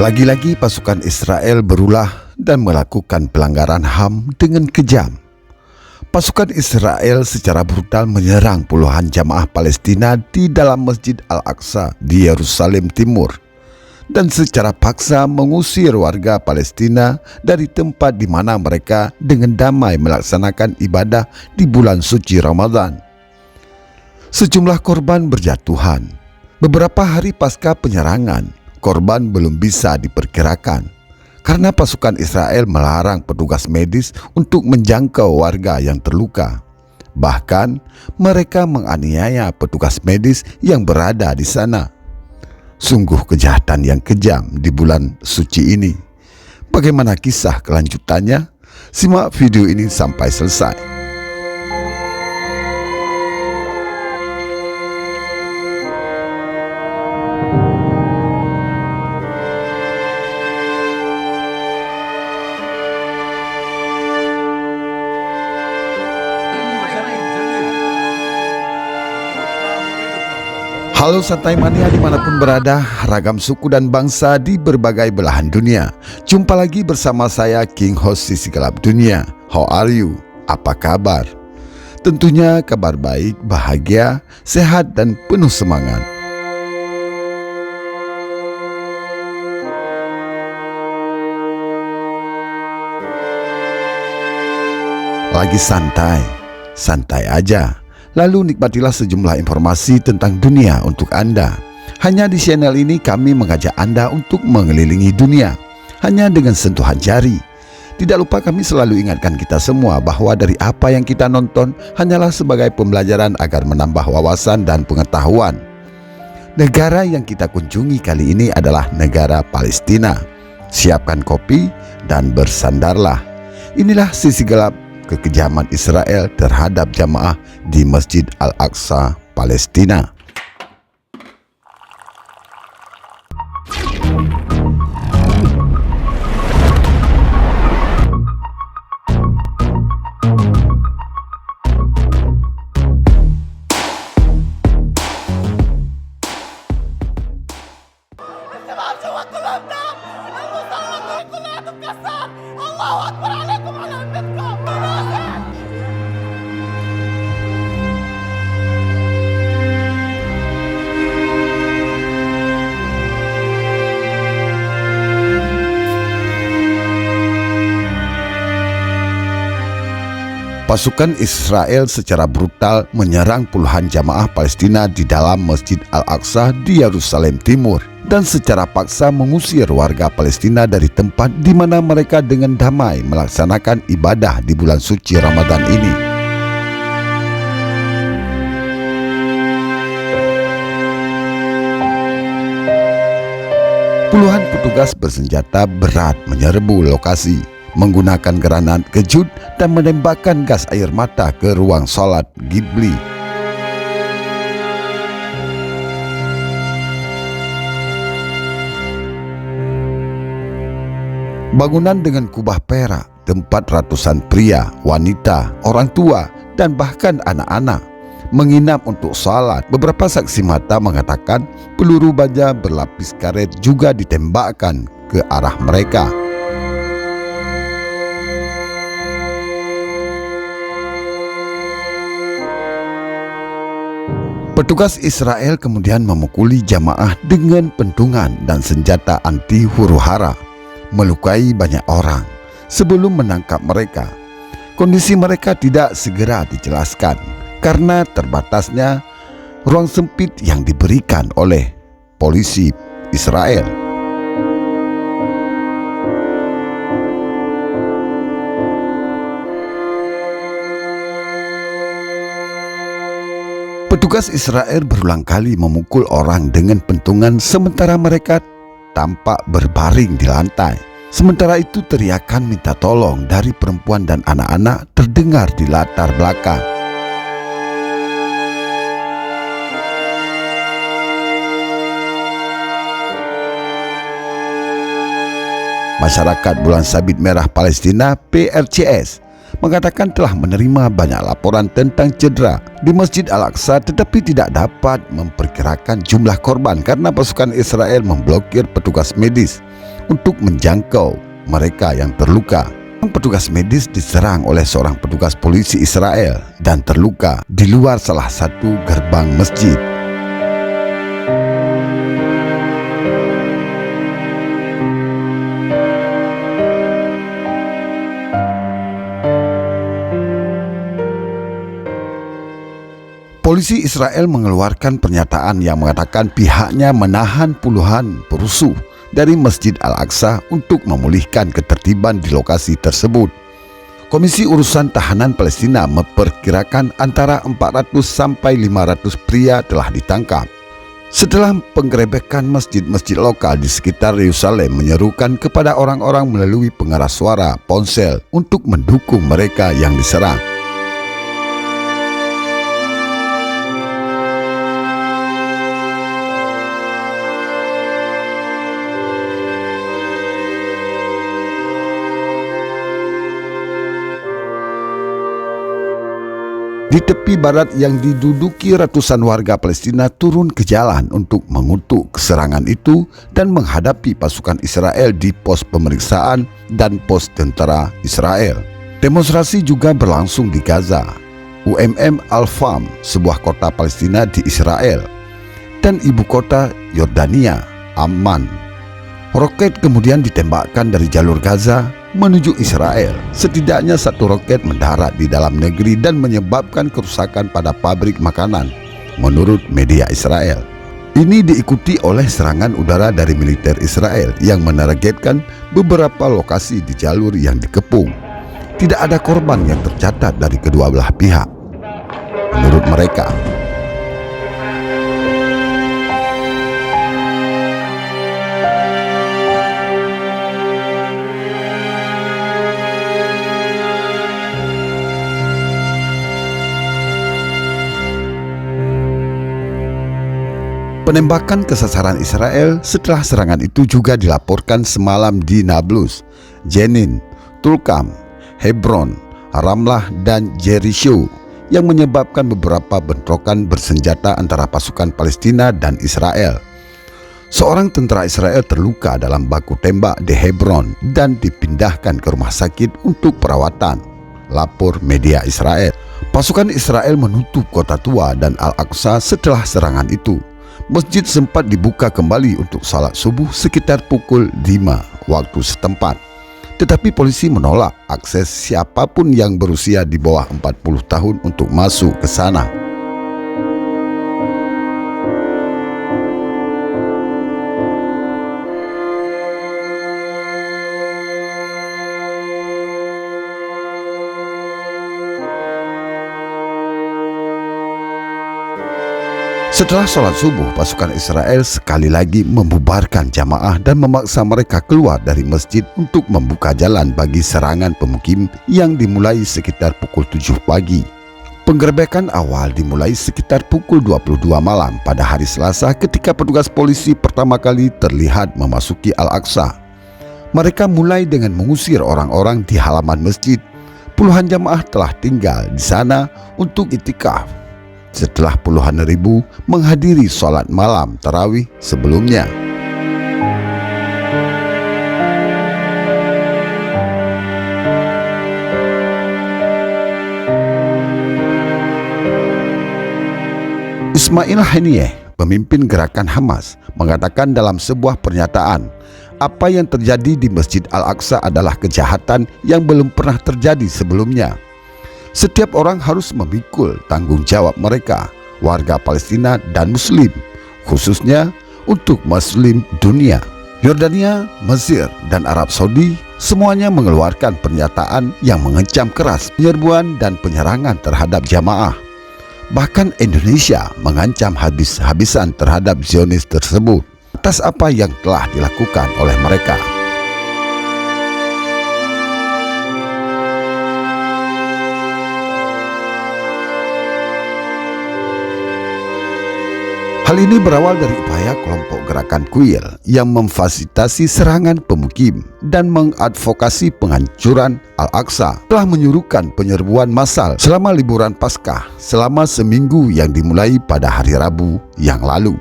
Lagi-lagi pasukan Israel berulah dan melakukan pelanggaran HAM dengan kejam. Pasukan Israel secara brutal menyerang puluhan jamaah Palestina di dalam Masjid Al-Aqsa di Yerusalem Timur dan secara paksa mengusir warga Palestina dari tempat di mana mereka dengan damai melaksanakan ibadah di bulan suci Ramadan. Sejumlah korban berjatuhan. Beberapa hari pasca penyerangan, korban belum bisa diperkirakan karena pasukan Israel melarang petugas medis untuk menjangkau warga yang terluka. Bahkan mereka menganiaya petugas medis yang berada di sana. Sungguh kejahatan yang kejam di bulan suci ini. Bagaimana kisah kelanjutannya? Simak video ini sampai selesai. Halo Santai Mania dimanapun berada, ragam suku dan bangsa di berbagai belahan dunia. Jumpa lagi bersama saya King Host Sisi Gelap Dunia. How are you? Apa kabar? Tentunya kabar baik, bahagia, sehat dan penuh semangat. Lagi santai, santai aja. Lalu nikmatilah sejumlah informasi tentang dunia untuk Anda. Hanya di channel ini kami mengajak Anda untuk mengelilingi dunia hanya dengan sentuhan jari. Tidak lupa kami selalu ingatkan kita semua bahwa dari apa yang kita nonton hanyalah sebagai pembelajaran agar menambah wawasan dan pengetahuan. Negara yang kita kunjungi kali ini adalah negara Palestina. Siapkan kopi dan bersandarlah. Inilah sisi gelap kekejaman Israel terhadap jamaah di Masjid Al-Aqsa, Palestina. Pasukan Israel secara brutal menyerang puluhan jamaah Palestina di dalam Masjid Al-Aqsa di Yerusalem Timur dan secara paksa mengusir warga Palestina dari tempat di mana mereka dengan damai melaksanakan ibadah di bulan suci Ramadan ini. Puluhan petugas bersenjata berat menyerbu lokasi, menggunakan granat kejut dan menembakkan gas air mata ke ruang sholat Ghibli. Bangunan dengan kubah perak, tempat ratusan pria, wanita, orang tua, dan bahkan anak-anak menginap untuk sholat. Beberapa saksi mata mengatakan peluru baja berlapis karet juga ditembakkan ke arah mereka. Petugas Israel kemudian memukuli jamaah dengan pentungan dan senjata anti huru-hara, melukai banyak orang sebelum menangkap mereka. Kondisi mereka tidak segera dijelaskan karena terbatasnya ruang sempit yang diberikan oleh polisi Israel. Petugas Israel berulang kali memukul orang dengan pentungan sementara mereka tampak berbaring di lantai. Sementara itu teriakan minta tolong dari perempuan dan anak-anak terdengar di latar belakang. Masyarakat Bulan Sabit Merah Palestina (PRCS) mengatakan telah menerima banyak laporan tentang cedera di Masjid Al-Aqsa, tetapi tidak dapat memperkirakan jumlah korban karena pasukan Israel memblokir petugas medis untuk menjangkau mereka yang terluka. Petugas medis diserang oleh seorang petugas polisi Israel dan terluka di luar salah satu gerbang masjid. Polisi Israel mengeluarkan pernyataan yang mengatakan pihaknya menahan puluhan perusuh dari Masjid Al-Aqsa untuk memulihkan ketertiban di lokasi tersebut. Komisi Urusan Tahanan Palestina memperkirakan antara 400 sampai 500 pria telah ditangkap. Setelah penggerebekan masjid-masjid lokal di sekitar Yerusalem menyerukan kepada orang-orang melalui pengeras suara ponsel untuk mendukung mereka yang diserang. Di tepi barat yang diduduki ratusan warga Palestina turun ke jalan untuk mengutuk serangan itu dan menghadapi pasukan Israel di pos pemeriksaan dan pos tentara Israel. Demonstrasi juga berlangsung di Gaza, Al-Fam, sebuah kota Palestina di Israel, dan ibu kota Yordania, Amman. Roket kemudian ditembakkan dari jalur Gaza menuju Israel. Setidaknya satu roket mendarat di dalam negeri dan menyebabkan kerusakan pada pabrik makanan, menurut media Israel. Ini diikuti oleh serangan udara dari militer Israel yang menargetkan beberapa lokasi di jalur yang dikepung. Tidak ada korban yang tercatat dari kedua belah pihak, menurut mereka. Penembakan ke sasaran Israel setelah serangan itu juga dilaporkan semalam di Nablus, Jenin, Tulkam, Hebron, Ramlah, dan Jericho yang menyebabkan beberapa bentrokan bersenjata antara pasukan Palestina dan Israel. Seorang tentara Israel terluka dalam baku tembak di Hebron dan dipindahkan ke rumah sakit untuk perawatan, lapor media Israel. Pasukan Israel menutup kota tua dan Al-Aqsa setelah serangan itu. Masjid sempat dibuka kembali untuk salat subuh sekitar pukul 5 waktu setempat. Tetapi polisi menolak akses siapapun yang berusia di bawah 40 tahun untuk masuk ke sana. Setelah sholat subuh, pasukan Israel sekali lagi membubarkan jamaah dan memaksa mereka keluar dari masjid untuk membuka jalan bagi serangan pemukim yang dimulai sekitar pukul 7 pagi. Penggerebekan awal dimulai sekitar pukul 22 malam pada hari Selasa ketika petugas polisi pertama kali terlihat memasuki Al-Aqsa. Mereka mulai dengan mengusir orang-orang di halaman masjid. Puluhan jamaah telah tinggal di sana untuk itikaf setelah puluhan ribu menghadiri sholat malam tarawih sebelumnya. Ismail Haniyeh, pemimpin gerakan Hamas, mengatakan dalam sebuah pernyataan, apa yang terjadi di Masjid Al-Aqsa adalah kejahatan yang belum pernah terjadi sebelumnya. Setiap orang harus memikul tanggung jawab mereka, warga Palestina dan Muslim, khususnya untuk Muslim dunia. Yordania, Mesir, dan Arab Saudi semuanya mengeluarkan pernyataan yang mengecam keras penyerbuan dan penyerangan terhadap jamaah. Bahkan Indonesia mengancam habis-habisan terhadap Zionis tersebut atas apa yang telah dilakukan oleh mereka. Hal ini berawal dari upaya kelompok gerakan Kuil yang memfasilitasi serangan pemukim dan mengadvokasi penghancuran Al-Aqsa telah menyuruhkan penyerbuan massal selama liburan Paskah selama seminggu yang dimulai pada hari Rabu yang lalu.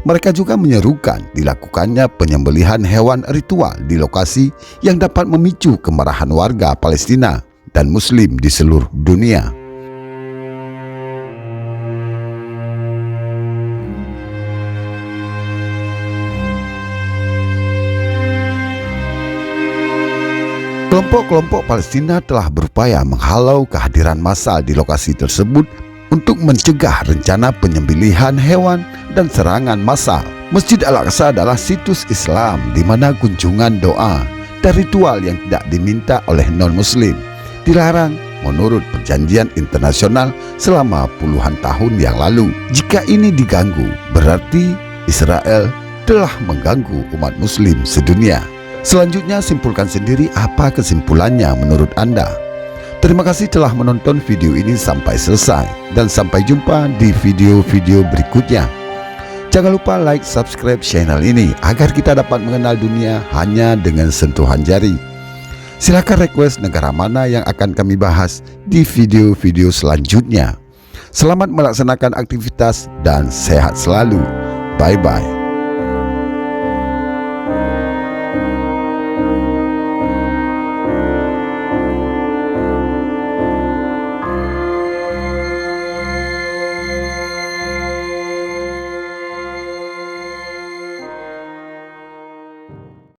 Mereka juga menyerukan dilakukannya penyembelihan hewan ritual di lokasi yang dapat memicu kemarahan warga Palestina dan Muslim di seluruh dunia. Kelompok-kelompok Palestina telah berupaya menghalau kehadiran massal di lokasi tersebut untuk mencegah rencana penyembelihan hewan dan serangan massal. Masjid Al-Aqsa adalah situs Islam di mana kunjungan doa dan ritual yang tidak diminta oleh non-Muslim dilarang menurut perjanjian internasional selama puluhan tahun yang lalu. Jika ini diganggu, berarti Israel telah mengganggu umat Muslim sedunia. Selanjutnya, simpulkan sendiri apa kesimpulannya menurut Anda. Terima kasih telah menonton video ini sampai selesai, dan sampai jumpa di video-video berikutnya. Jangan lupa like, subscribe channel ini agar kita dapat mengenal dunia hanya dengan sentuhan jari. Silakan request negara mana yang akan kami bahas di video-video selanjutnya. Selamat melaksanakan aktivitas dan sehat selalu. Bye-bye.